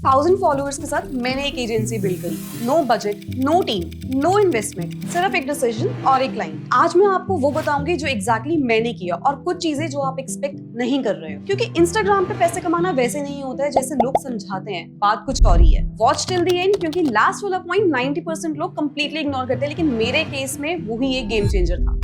1000 followers के साथ मैंने एक एजेंसी बिल्ड करी। No budget, no team, no investment, सिर्फ एक डिसीजन और एक लाइन। आज मैं आपको वो बताऊंगी जो एग्जैक्टली मैंने किया और कुछ चीजें जो आप एक्सपेक्ट नहीं कर रहे हो, क्योंकि इंस्टाग्राम पे पैसे कमाना वैसे नहीं होता है जैसे लोग समझाते हैं, बात कुछ और ही है। वॉच टिल द एंड, क्योंकि लास्ट वाला पॉइंट 90% लोग कंप्लीटली इग्नोर करते हैं, लेकिन मेरे केस में वही एक गेम चेंजर था।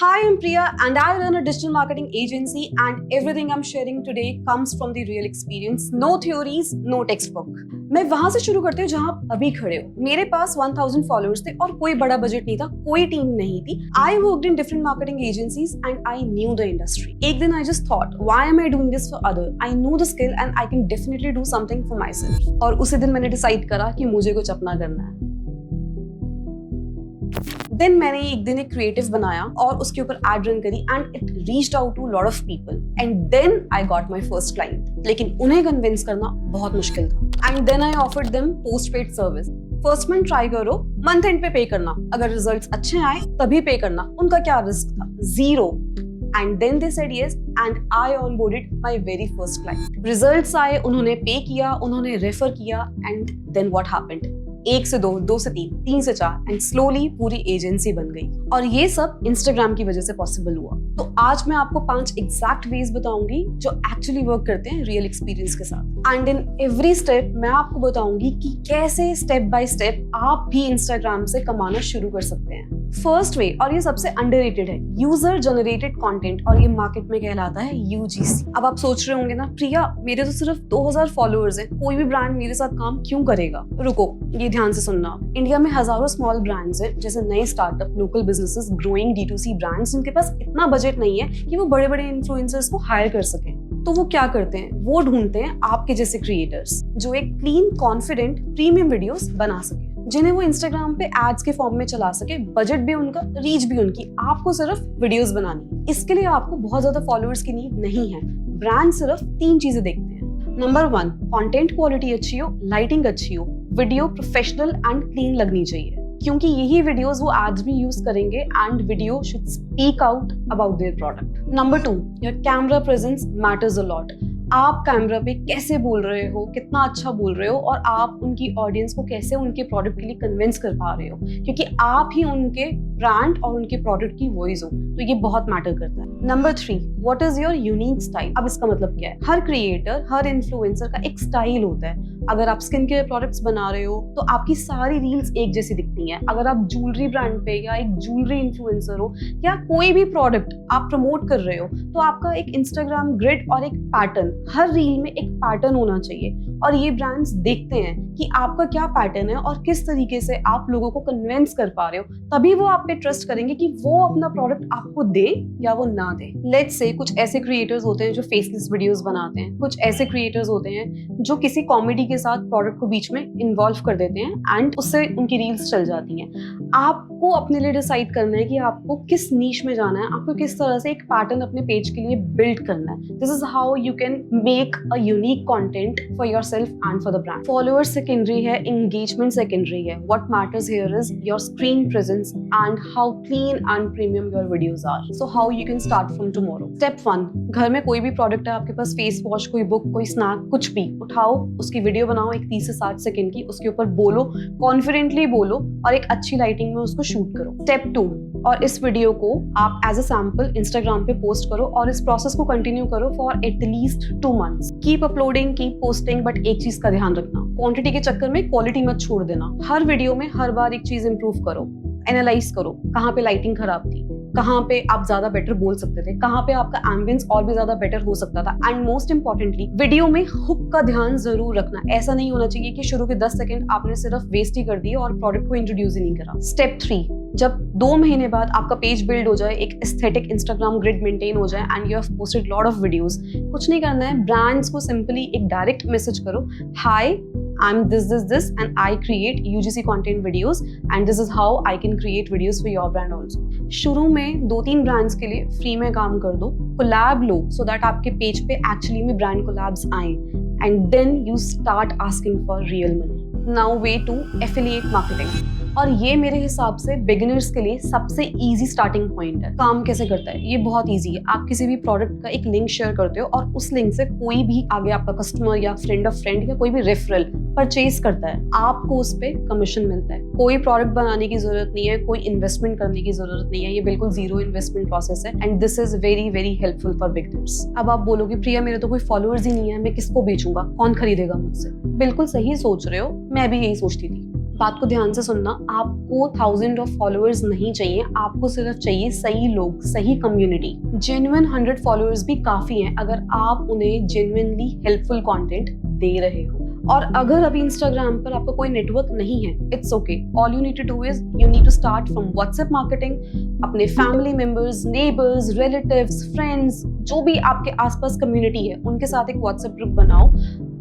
Hi, I'm Priya and I run a digital marketing agency, and everything I'm sharing today comes from the real experience. No theories, no textbook. मैं वहां से शुरू करती हूँ जहां आप अभी खड़े हो। मेरे पास 1000 फॉलोअर्स थे और कोई बड़ा बजट नहीं था, कोई टीम नहीं थी। I worked in different marketing agencies and I knew the industry. एक दिन I just thought, why am I doing this for other? I know the skill and I can definitely do something for myself. और उसी दिन मैंने decide करा कि मुझे कुछ अपना करना है। देन मैंने एक दिन एक क्रिएटिव बनाया और उसके ऊपर एड रन करी and it reached out to lot of people and then I got my first client. लेकिन उन्हें कन्विंस करना बहुत मुश्किल था and then I offered them post paid service. First month try करो, मंथ एंड पे करना, अगर रिजल्ट्स अच्छे आए तभी पे करना। उनका क्या रिस्क था? Zero. And then they said yes and I onboarded my very first client. Results आए, उन्होंने पे किया, उन्होंने रेफर किया and then what happened? 1 से 2, 2 से 3, 3 से 4 एंड स्लोली पूरी एजेंसी बन गई। और ये सब इंस्टाग्राम की वजह से पॉसिबल हुआ। तो आज मैं आपको 5 एग्जैक्ट वेज बताऊंगी जो एक्चुअली वर्क करते हैं रियल एक्सपीरियंस के साथ। एंड इन एवरी स्टेप मैं आपको बताऊंगी कि कैसे स्टेप बाय स्टेप आप भी इंस्टाग्राम से कमाना शुरू कर सकते हैं। फर्स्ट वे, और ये सबसे अंडररेटेड है, यूजर जनरेटेड कंटेंट, और ये मार्केट में कहलाता है यूजीसी। अब आप सोच रहे होंगे ना, प्रिया मेरे तो सिर्फ 2000 फॉलोअर्स हैं, कोई भी ब्रांड मेरे साथ काम क्यों करेगा? रुको, ये ध्यान से सुनना। इंडिया में हजारों स्मॉल ब्रांड्स हैं, जैसे नए startup, local businesses, growing D2C brands, जिनके पास इतना बजट नहीं है कि वो बड़े बड़े इन्फ्लुएंसर्स को हायर कर सकें। तो वो क्या करते हैं? वो ढूंढते हैं आपके जैसे क्रिएटर्स जो एक क्लीन, कॉन्फिडेंट, प्रीमियम वीडियोस बना सके, जिन्हें वो इंस्टाग्राम पे एड्स के फॉर्म में चला सके। बजट भी उनका, रीच भी उनकी, आपको सिर्फ वीडियोस बनानी। इसके लिए आपको बहुत ज्यादा फॉलोअर्स की नीड नहीं है। ब्रांड सिर्फ 3 चीजें देखते हैं। नंबर 1, कंटेंट क्वालिटी अच्छी हो, लाइटिंग अच्छी हो, वीडियो प्रोफेशनल एंड क्लीन लगनी चाहिए, क्योंकि यही वीडियोस वो एड्स भी यूज करेंगे and video should speak out about their product. Number 2, your camera presence matters a lot. आप कैमरा पे कैसे बोल रहे हो, कितना अच्छा बोल रहे हो, और आप उनकी ऑडियंस को कैसे उनके प्रोडक्ट के लिए कन्विंस कर पा रहे हो, क्योंकि आप ही उनके ब्रांड और उनके प्रोडक्ट की वॉइस हो, तो ये बहुत मैटर करता है। Number 3, what is your unique style. अब इसका मतलब क्या है? हर क्रिएटर, हर इन्फ्लुएंसर का एक स्टाइल होता है। अगर आप स्किन केयर प्रोडक्ट्स बना रहे हो तो आपकी सारी रील्स एक जैसी दिखती हैं। अगर आप ज्वेलरी ब्रांड पे या एक ज्वेलरी इन्फ्लुएंसर हो या कोई भी प्रोडक्ट आप प्रमोट कर रहे हो, तो आपका एक इंस्टाग्राम ग्रिड और एक पैटर्न, हर रील में एक पैटर्न होना चाहिए। और ये ब्रांड्स देखते हैं कि आपका क्या पैटर्न है और किस तरीके से आप लोगों को कन्विंस कर पा रहे हो, तभी वो आप पे ट्रस्ट करेंगे कि वो अपना प्रोडक्ट आपको दे या वो ना दे। लेट्स से कुछ ऐसे क्रिएटर्स होते हैं जो फेसलेस वीडियोस बनाते हैं, कुछ ऐसे क्रिएटर्स होते हैं जो किसी कॉमेडी के साथ प्रोडक्ट को बीच में इन्वॉल्व कर देते हैं एंड उससे उनकी रील्स चल जाती हैं। आपको अपने लिए डिसाइड करना है कि आपको किस नीश में जाना है, आपको किस तरह से एक पैटर्न अपने पेज के लिए बिल्ड करना है। This is how you can make a unique content for yourself and for the brand. Followers secondary है, एंगेजमेंट सेकेंडरी है। What matters here is your screen presence and how clean and premium your videos are. So how you can start from tomorrow. Step 1, घर में कोई भी product है आपके पास, face wash, कोई बुक, कोई स्नैक, कुछ भी उठाओ, उसकी वीडियो बनाओ एक 30 से 60 सेकंड की, उसके ऊपर बोलो, कॉन्फिडेंटली बोलो और एक अच्छी लाइटिंग में उसको शूट करो। स्टेप 2, और इस वीडियो को आप एज अ सैम्पल इंस्टाग्राम पे पोस्ट करो और इस प्रोसेस को कंटिन्यू करो for at least 2 months. Keep uploading, keep posting, but एक चीज का ध्यान रखना, क्वांटिटी के चक्कर में क्वालिटी मत छोड़ देना। हर वीडियो में हर बार एक चीज इंप्रूव करो, एनालाइज करो, कहाँ पे लाइटिंग खराब थी, कहाँ पे आप ज्यादा बेटर बोल सकते थे, कहाँ पे आपका एम्बियंस और भी ज्यादा बेटर हो सकता था। एंड मोस्ट इंपॉर्टेंटली, वीडियो में हुक का ध्यान जरूर रखना। ऐसा नहीं होना चाहिए कि शुरू के 10 सेकंड आपने सिर्फ वेस्ट ही कर दिए और प्रोडक्ट को इंट्रोड्यूस ही नहीं करा। स्टेप 3, जब 2 महीने बाद आपका पेज बिल्ड हो जाए, एक एस्थेटिक इंस्टाग्राम ग्रिड मेंटेन हो जाए and you have posted lot of videos, कुछ नहीं करना है, ब्रांड्स को सिंपली एक डायरेक्ट मैसेज करो, हाय I'm this and I create UGC content videos and this is how I can create videos for your brand also। शुरू में 2-3 brands के लिए फ्री में काम कर दो, कोलैब लो so that आपके पेज पे एक्चुअली में ब्रांड कोलैब्स आए and then you start asking for real money। Now way to affiliate marketing। और ये मेरे हिसाब से बिगिनर्स के लिए सबसे इजी स्टार्टिंग पॉइंट है। काम कैसे करता है ये बहुत इजी है। आप किसी भी प्रोडक्ट का एक लिंक शेयर करते हो और उस लिंक से कोई भी आगे आपका कस्टमर या फ्रेंड ऑफ फ्रेंड या कोई भी रेफरल परचेज करता है, आपको उस पे कमीशन मिलता है। कोई प्रोडक्ट बनाने की जरूरत नहीं है, कोई इन्वेस्टमेंट करने की जरूरत नहीं है, ये बिल्कुल जीरो इन्वेस्टमेंट प्रोसेस है and this is very very helpful for beginners. अब आप बोलोगे प्रिया मेरे तो कोई फॉलोअर्स ही नहीं है, मैं किसको बेचूंगा, कौन खरीदेगा मुझसे? बिल्कुल सही सोच रहे हो, मैं भी यही सोचती थी। बात को ध्यान से सुनना, आपको 1000 ऑफ फॉलोअर्स नहीं चाहिए, आपको सिर्फ चाहिए सही लोग, सही कम्युनिटी। जेन्युइन 100 फॉलोअर्स भी काफी हैं अगर आप उन्हें जेन्युइनली हेल्पफुल कंटेंट दे रहे हो। और अगर अभी इंस्टाग्राम पर आपका कोई नेटवर्क नहीं है, it's okay. All you need to do is you need to start from WhatsApp marketing. अपने family members, neighbours, relatives, friends, जो भी आपके आसपास कम्युनिटी है उनके साथ एक व्हाट्सएप ग्रुप बनाओ।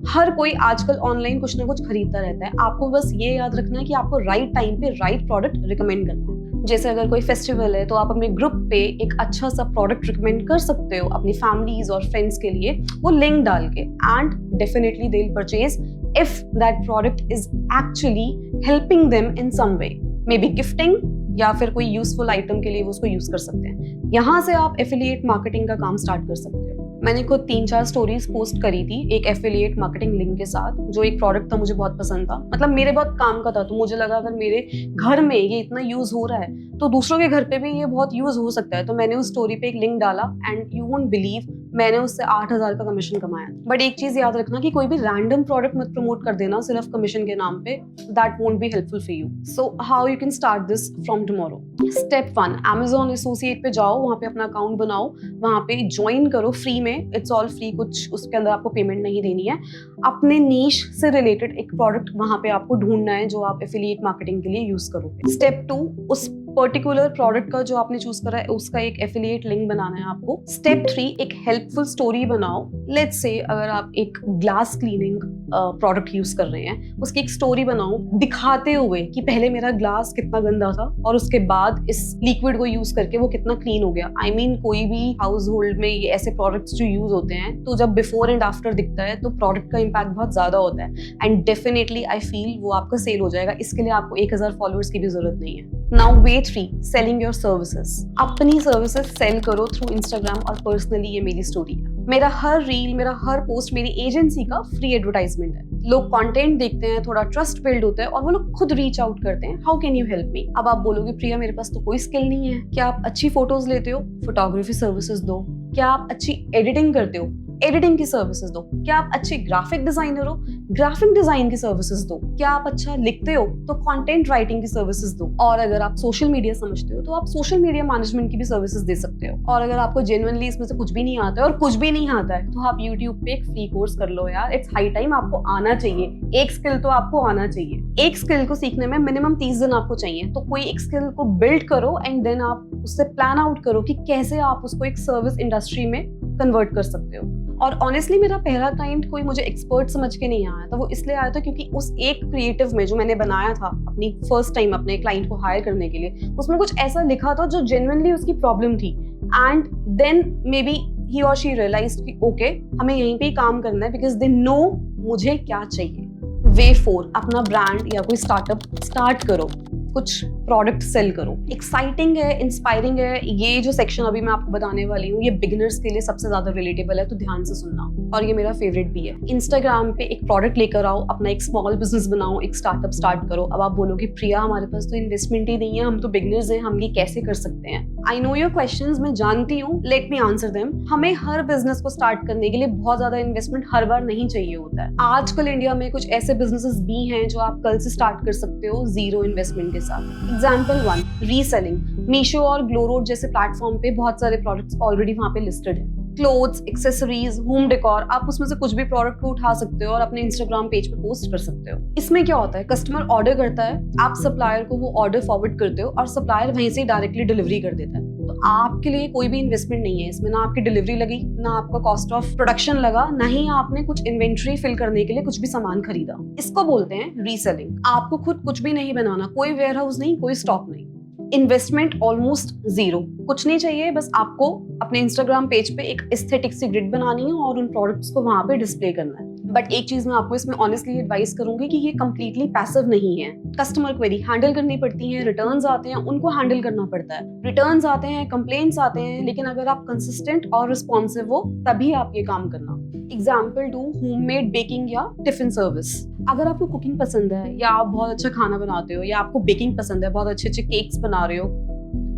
हर कोई आजकल ऑनलाइन कुछ ना कुछ खरीदता रहता है, आपको बस ये याद रखना है कि आपको राइट टाइम पे राइट प्रोडक्ट रिकमेंड करना है। जैसे अगर कोई फेस्टिवल है तो आप अपने ग्रुप पे एक अच्छा सा प्रोडक्ट रिकमेंड कर सकते हो अपनी फैमिलीज और फ्रेंड्स के लिए, वो लिंक डाल के, and definitely they will purchase if that product is actually helping them in some way, maybe gifting या फिर कोई यूजफुल आइटम के लिए वो उसको यूज कर सकते हैं। यहाँ से आप एफिलिएट मार्केटिंग का काम स्टार्ट कर सकते हो। मैंने खुद 3-4 स्टोरीज पोस्ट करी थी एक एफिलिएट मार्केटिंग लिंक के साथ, जो एक प्रोडक्ट था मुझे बहुत पसंद था, मतलब मेरे बहुत काम का था, तो मुझे लगा अगर मेरे घर में ये इतना यूज हो रहा है तो दूसरों के घर पे भी ये बहुत यूज हो सकता है। तो मैंने उस स्टोरी पे एक लिंक डाला एंड यू वोंट बिलीव मैंने उससे 8000 का कमीशन कमाया। बट एक चीज याद रखना कि कोई भी रैंडम प्रोडक्ट मत प्रमोट कर देना सिर्फ कमीशन के नाम पे, that won't be helpful for you. So how you can start this from tomorrow. Step 1, Amazon associate पे जाओ, वहाँ पे अपना अकाउंट बनाओ, वहाँ पे ज्वाइन करो फ्री में, इट्स ऑल फ्री, कुछ उसके अंदर आपको पेमेंट नहीं देनी है। अपने नीश से रिलेटेड एक प्रोडक्ट वहाँ पे आपको ढूंढना है जो आप एफिलिएट मार्केटिंग के लिए यूज करोगे। स्टेप 2, उस पर्टिकुलर प्रोडक्ट का जो आपने चूज करा है उसका एक एफिलिएट लिंक बनाना है आपको। स्टेप 3, एक हेल्पफुल स्टोरी बनाओ। लेट्स से अगर आप एक ग्लास क्लीनिंग प्रोडक्ट यूज कर रहे हैं, उसकी एक स्टोरी बनाओ दिखाते हुए कि पहले मेरा ग्लास कितना गंदा था और उसके बाद इस लिक्विड को यूज करके वो कितना क्लीन हो गया। आई मीन कोई भी हाउस होल्ड में ये ऐसे प्रोडक्ट्स जो यूज होते हैं, तो जब बिफोर एंड आफ्टर दिखता है तो प्रोडक्ट का इम्पैक्ट बहुत ज्यादा होता है एंड डेफिनेटली आई फील वो आपका सेल हो जाएगा। इसके लिए आपको 1000 फॉलोअर्स की भी जरूरत नहीं है। Now way 3, selling your services. अपनी सर्विसेज सेल करो थ्रू इंस्टाग्राम और पर्सनली ये मेरी स्टोरी है। मेरा हर रील, मेरा हर पोस्ट मेरी एजेंसी का फ्री एडवर्टाइजमेंट है। लोग कंटेंट देखते हैं, थोड़ा ट्रस्ट बिल्ड होता है और वो लोग खुद रीच आउट करते हैं, how can you help me. अब आप बोलोगे प्रिया मेरे पास तो कोई स्किल नहीं है। क्या आप अच्छी फोटोज लेते हो? फोटोग्राफी सर्विसेज दो। क्या आप अच्छी एडिटिंग करते हो? एडिटिंग की सर्विसेज दो। क्या आप अच्छे ग्राफिक डिजाइनर हो? ग्राफिक डिजाइन की सर्विसेज दो। क्या आप अच्छा लिखते हो? तो कंटेंट राइटिंग की सर्विसेज दो। और अगर आप सोशल मीडिया समझते हो तो आप सोशल मीडिया मैनेजमेंट की भी सर्विसेज दे सकते हो। और अगर आपको जेन्युइनली इसमें से कुछ भी नहीं आता है और कुछ भी नहीं आता है तो आप यूट्यूब पे एक फ्री कोर्स कर लो यार। इट्स हाई टाइम, आपको आना चाहिए। एक स्किल तो आपको आना चाहिए। एक स्किल को सीखने में मिनिमम 30 दिन आपको चाहिए, तो कोई एक स्किल को बिल्ड करो एंड देन आप उससे प्लान आउट करो कि कैसे आप उसको एक सर्विस इंडस्ट्री में कन्वर्ट कर सकते हो। और ऑनेस्टली मेरा पहला क्लाइंट कोई मुझे एक्सपर्ट समझ के नहीं आया था, वो इसलिए आया था क्योंकि उस एक क्रिएटिव में जो मैंने बनाया था अपनी फर्स्ट टाइम अपने क्लाइंट को हायर करने के लिए, उसमें कुछ ऐसा लिखा था जो जेन्युइनली उसकी प्रॉब्लम थी एंड देन मे बी ही और शी रियलाइज्ड कि ओके हमें यहीं पे ही काम करना है बिकॉज दे नो मुझे क्या चाहिए। वे 4, अपना ब्रांड या कोई स्टार्टअप स्टार्ट करो, कुछ प्रोडक्ट सेल करो। एक्साइटिंग है, इंस्पायरिंग है। ये जो सेक्शन अभी मैं आपको बताने वाली हूँ ये बिगिनर्स के लिए सबसे ज्यादा रिलेटेबल है, तो ध्यान से सुनना। और ये मेरा फेवरेट भी है। इंस्टाग्राम पे एक प्रोडक्ट लेकर आओ, अपना एक स्मॉल बिजनेस बनाओ, एक स्टार्टअप स्टार्ट करो। अब आप बोलोगे प्रिया हमारे पास तो इन्वेस्टमेंट ही नहीं है, हम तो बिगिनर्स हैं, हम ये कैसे कर सकते हैं? आई नो योर क्वेश्चंस, मैं जानती हूँ, लेट मी आंसर देम। हमें हर बिजनेस को स्टार्ट करने के लिए बहुत ज्यादा इन्वेस्टमेंट हर बार नहीं चाहिए होता है। आजकल इंडिया में कुछ ऐसे बिजनेसेस भी हैं जो आप कल से स्टार्ट कर सकते हो जीरो इन्वेस्टमेंट के साथ। Example 1, reselling. मीशो और ग्लोरोड जैसे प्लेटफॉर्म पे बहुत सारे प्रोडक्ट्स ऑलरेडी वहाँ पे लिस्टेड है। क्लोथ्स, एक्सेसरीज, होम डेकोर, आप उसमें से कुछ भी प्रोडक्ट को उठा सकते हो और अपने इंस्टाग्राम पेज पे पोस्ट कर सकते हो। इसमें क्या होता है, कस्टमर ऑर्डर करता है, आप सप्लायर को वो ऑर्डर फॉरवर्ड करते हो और सप्लायर वहीं से डायरेक्टली डिलीवरी कर देता है। तो आपके लिए कोई भी इन्वेस्टमेंट नहीं है इसमें, ना आपकी डिलीवरी लगी, ना आपका कॉस्ट ऑफ प्रोडक्शन लगा, ना ही आपने कुछ इन्वेंट्री फिल करने के लिए कुछ भी सामान खरीदा। इसको बोलते हैं रीसेलिंग। आपको खुद कुछ भी नहीं बनाना, कोई वेयर हाउस नहीं, कोई स्टॉक नहीं, इन्वेस्टमेंट ऑलमोस्ट जीरो, कुछ नहीं चाहिए। बस आपको अपने इंस्टाग्राम पेज पे एक एस्थेटिक सी ग्रिड बनानी है और उन प्रोडक्ट्स को वहां पे डिस्प्ले करना है। बट एक चीज मैं आपको इसमें ऑनेस्टली एडवाइस करूंगी कि ये कंप्लीटली पैसिव नहीं है। कस्टमर क्वेरी हैंडल करनी पड़ती है, रिटर्न्स आते हैं उनको हैंडल करना पड़ता है, रिटर्न्स आते हैं, कंप्लेंट्स आते हैं, लेकिन अगर आप कंसिस्टेंट और रिस्पॉन्सिव हो तभी आप ये काम करना। एग्जाम्पल 2, होममेड बेकिंग या टिफिन सर्विस। अगर आपको कुकिंग पसंद है या आप बहुत अच्छा खाना बनाते हो या आपको बेकिंग पसंद है, बहुत अच्छे अच्छे केक्स बना रहे हो,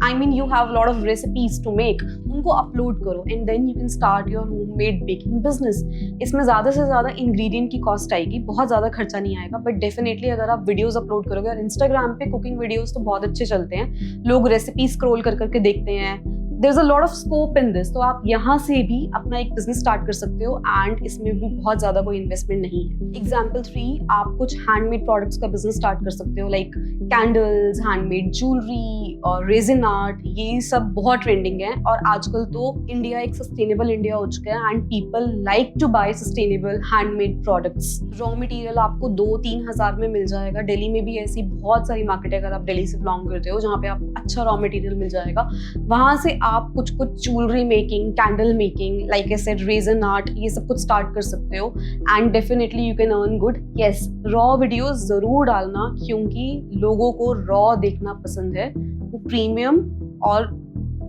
I mean you have a lot of recipes to make, उनको अपलोड करो and then you can start your homemade baking business। इसमें ज़्यादा से ज़्यादा इंग्रेडिएंट की कॉस्ट आएगी, बहुत ज़्यादा खर्चा नहीं आएगा, बट डेफिनेटली अगर आप वीडियोस अपलोड करोगे, और इंस्टाग्राम पे कुकिंग वीडियोस तो बहुत अच्छे चलते हैं, लोग रेसिपी स्क्रॉल कर करके देखते हैं, there is a lot of scope in this. तो आप यहाँ से भी अपना एक बिजनेस स्टार्ट कर सकते हो एंड इसमें भी बहुत ज़्यादा कोई इन्वेस्टमेंट नहीं है। एग्जाम्पल 3, आप कुछ हैंडमेड प्रोडक्ट्स का बिजनेस स्टार्ट कर सकते हो, लाइक कैंडल्स, हैंडमेड ज्वेलरी और रेजिन आर्ट। ये सब बहुत ट्रेंडिंग है और आजकल तो इंडिया एक सस्टेनेबल इंडिया हो चुका है and people like to buy sustainable handmade products. Raw material आपको 2-3 हज़ार में मिल जाएगा। दिल्ली में भी ऐसी बहुत सारी मार्केट है, अगर आप दिल्ली से बिलोंग करते हो, जहाँ पे आपको अच्छा रॉ मटेरियल मिल जाएगा। वहाँ से आप कुछ jewellery making, candle making, like I said resin art, ये सब कुछ स्टार्ट कर सकते हो and definitely you can earn good. Yes, raw videos जरूर डालना क्योंकि लोगों को रॉ देखना पसंद है। वो प्रीमियम और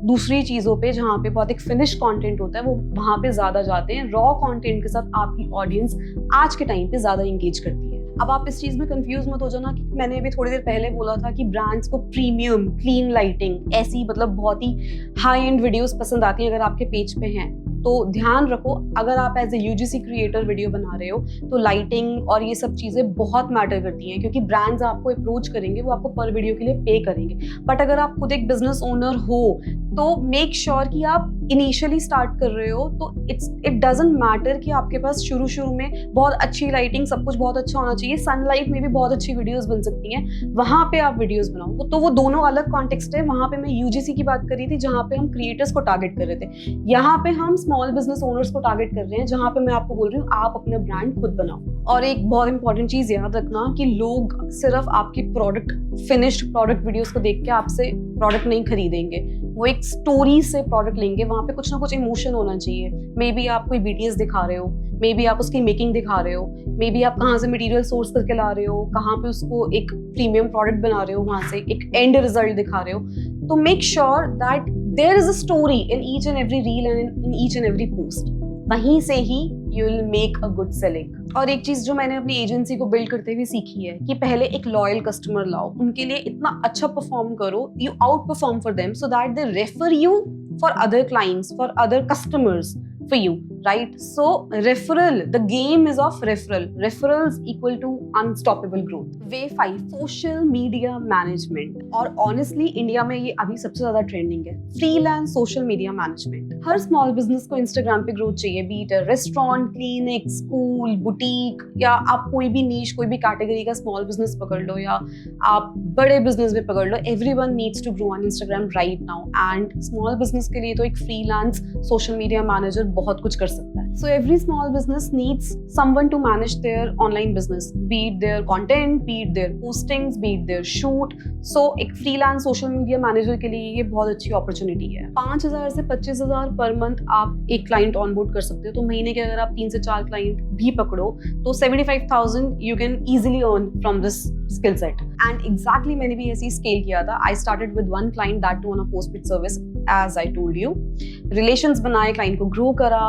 दूसरी चीज़ों पे जहाँ पे बहुत एक फिनिश कंटेंट होता है वो वहाँ पे ज़्यादा जाते हैं। रॉ कंटेंट के साथ आपकी ऑडियंस आज के टाइम पे ज़्यादा इंगेज करती है। अब आप इस चीज़ में कंफ्यूज मत हो जाना कि मैंने अभी थोड़ी देर पहले बोला था कि ब्रांड्स को प्रीमियम, क्लीन लाइटिंग, ऐसी मतलब बहुत ही हाई एंड वीडियोस पसंद आती हैं अगर आपके पेज पे हैं। तो ध्यान रखो, अगर आप as a UGC creator video बना रहे हो तो लाइटिंग और ये सब चीज़ें बहुत मैटर करती हैं, क्योंकि ब्रांड्स आपको अप्रोच करेंगे, वो आपको पर वीडियो के लिए पे करेंगे। बट अगर आप खुद एक बिजनेस ओनर हो तो मेक श्योर कि आप इनिशियली स्टार्ट कर रहे हो तो इट डजंट मैटर कि आपके पास शुरू में बहुत अच्छी लाइटिंग, सब कुछ बहुत अच्छा होना चाहिए। सनलाइट में भी बहुत अच्छी वीडियोस बन सकती हैं, वहाँ पे आप वीडियोस बनाओ। तो वो दोनों अलग कॉन्टेक्स्ट है। वहाँ पे मैं यूजीसी की बात कर रही थी जहाँ पे हम क्रिएटर्स को टारगेट कर रहे थे, यहाँ पे हम स्मॉल बिजनेस ओनर्स को टारगेट कर रहे हैं, जहाँ पे मैं आपको बोल रही हूँ आप अपना ब्रांड खुद बनाओ। और एक बहुत इंपॉर्टेंट चीज़ याद रखना कि लोग सिर्फ आपकी फिनिश्ड प्रोडक्ट वीडियोस को देख के आपसे प्रोडक्ट नहीं खरीदेंगे, वो एक स्टोरी से प्रोडक्ट लेंगे। वहाँ पे कुछ ना कुछ इमोशन होना चाहिए। मे बी आप कोई बीटीएस दिखा रहे हो, मे बी आप उसकी मेकिंग दिखा रहे हो, मे बी आप कहाँ से मटेरियल सोर्स करके ला रहे हो, कहाँ पे उसको एक प्रीमियम प्रोडक्ट बना रहे हो, वहाँ से एक एंड रिजल्ट दिखा रहे हो। तो make sure that there is a story in each and every reel and in each and every post. वहीं से ही you will make a good selling. और एक चीज़ जो मैंने अपनी एजेंसी को बिल्ड करते हुए सीखी है कि पहले एक लॉयल कस्टमर लाओ, उनके लिए इतना अच्छा परफॉर्म करो, you out perform for them so that they refer you for other clients, for other customers for you, right? So referral, the game is of referral. Referrals equal to unstoppable growth. Way 5, social media management. और honestly India में ये अभी सबसे ज्यादा trending है, freelance social media management। हर small business को Instagram पे growth चाहिए, B it restaurant, clinic, school, boutique, या आप कोई भी नीश, कोई भी कैटेगरी का स्मॉल बिजनेस पकड़ लो या आप बड़े बिजनेस में पकड़ लो। Everyone needs to grow on Instagram right now and small business के लिए तो एक फ्रीलांस सोशल मीडिया मैनेजर बहुत कुछ कर सकता है। So every small business needs someone to manage their online business, be it their content, be it their postings, be it their shoot. So एक freelance social media manager के लिए ये बहुत अच्छी opportunity है। 5,000 से 25,000 पर मंथ आप एक क्लाइंट ऑनबोर्ड कर सकते हो। तो महीने के अगर आप 3 से 4 क्लाइंट भी पकड़ो तो 75,000 you can easily earn from this skill set. And exactly मैंने भी ऐसे ही स्केल किया था। I started with one client, that too on a postpaid service, as I told you. Relations बनाए, क्लाइंट को ग्रो करा,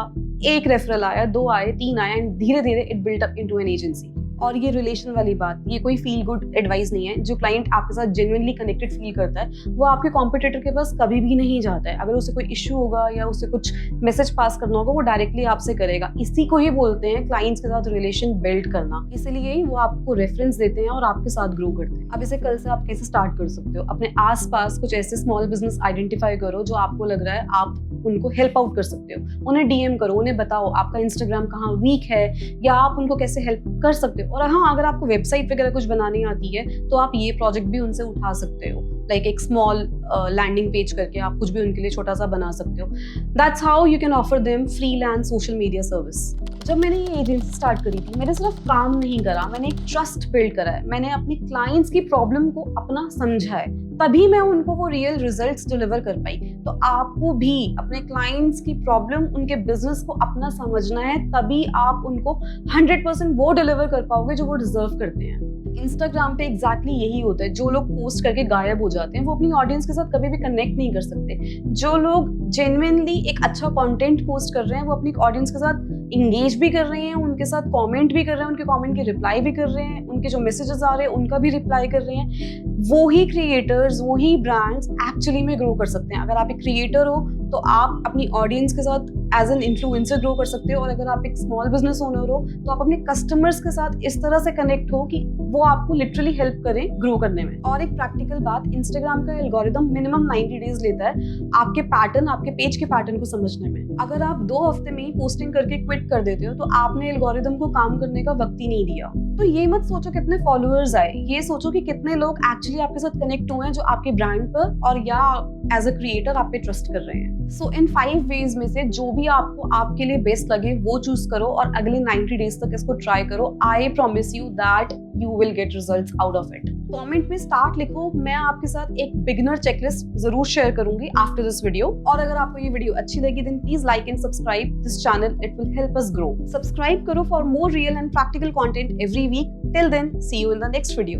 एक रेफरल आया, 2 आए, 3 आए एंड धीरे धीरे it built up into an agency. और ये रिलेशन वाली बात, ये कोई फील गुड एडवाइस नहीं है। जो क्लाइंट आपके साथ जेन्युइनली कनेक्टेड फील करता है वो आपके कॉम्पिटिटर के पास कभी भी नहीं जाता है। अगर उसे कोई इश्यू होगा या उसे कुछ मैसेज पास करना होगा वो डायरेक्टली आपसे करेगा। इसी को ही बोलते हैं क्लाइंट्स के साथ रिलेशन बिल्ड करना। इसलिए ही वो आपको रेफरेंस देते हैं और आपके साथ ग्रो करते हैं। अब इसे कल से आप कैसे स्टार्ट कर सकते हो? अपने आसपास कुछ ऐसे स्मॉल बिजनेस आइडेंटिफाई करो जो आपको लग रहा है आप उनको हेल्प आउट कर सकते हो। उन्हें डीएम करो, उन्हें बताओ आपका इंस्टाग्राम कहाँ वीक है या आप उनको कैसे हेल्प कर सकते हो। और हाँ, अगर आपको वेबसाइट वगैरह कुछ बनानी आती है तो आप ये प्रोजेक्ट भी उनसे उठा सकते हो, लाइक एक स्मॉल लैंडिंग पेज करके आप कुछ भी उनके लिए छोटा सा बना सकते हो। That's how you can offer them freelance social media service. जब मैंने ये एजेंसी स्टार्ट करी थी मैंने सिर्फ काम नहीं करा, मैंने एक ट्रस्ट बिल्ड करा है। मैंने अपने क्लाइंट्स की प्रॉब्लम को अपना समझा है। तभी मैं उनको वो रियल रिजल्ट्स डिलीवर कर पाई। तो आपको भी अपने क्लाइंट्स की प्रॉब्लम, उनके बिजनेस को अपना समझना है, तभी आप उनको 100% वो डिलीवर कर पाओगे जो वो डिजर्व करते हैं। इंस्टाग्राम पे एग्जैक्टली यही होता है। जो लोग पोस्ट करके गायब हो जाते हैं वो अपनी ऑडियंस के साथ कभी भी कनेक्ट नहीं कर सकते। जो लोग जेन्युइनली एक अच्छा कंटेंट पोस्ट कर रहे हैं वो अपनी ऑडियंस के साथ इंगेज भी कर रहे हैं, उनके साथ कमेंट भी कर रहे हैं, उनके कमेंट की रिप्लाई भी कर रहे हैं, उनके जो मैसेजेस आ रहे हैं उनका भी रिप्लाई कर रहे हैं, वो ही क्रिएटर्स, वो ही ब्रांड्स एक्चुअली में ग्रो कर सकते हैं। अगर आप एक क्रिएटर हो तो आप अपनी ऑडियंस के साथ एज एन इन्फ्लुएंसर ग्रो कर सकते हो, और अगर आप एक स्मॉल बिजनेस ओनर हो तो आप अपने कस्टमर्स के साथ इस तरह से कनेक्ट हो कि वो आपको लिटरली हेल्प करें ग्रो करने में। और एक प्रैक्टिकल बात, इंस्टाग्राम का एल्गोरिदम मिनिमम 90 डेज लेता है आपके पैटर्न, आपके पेज के पैटर्न को समझने में। अगर आप 2 हफ्ते में ही पोस्टिंग करके क्विट कर देते हो तो आपने एल्गोरिदम को काम करने का वक्त ही नहीं दिया। तो ये मत सोचो कितने फॉलोअर्स आए, ये सोचो कि कितने लोग एक्चुअली आपके साथ कनेक्ट हुए हैं जो आपके ब्रांड पर और या एज अ क्रिएटर आप पे ट्रस्ट कर रहे हैं। सो इन 5 वेज में से जो भी आपको आपके लिए बेस्ट लगे वो चूज करो और अगले 90 डेज तक इसको ट्राई करो। I promise you that you will get results out of it. Comment में स्टार्ट लिखो, मैं आपके साथ एक बिगिनर चेकलिस्ट जरूर शेयर करूंगी आफ्टर दिस वीडियो। और अगर आपको ये वीडियो अच्छी लगी then please like and subscribe this channel, it will help us grow. Subscribe करो for more real and practical content every week. Till then, see you in the next video.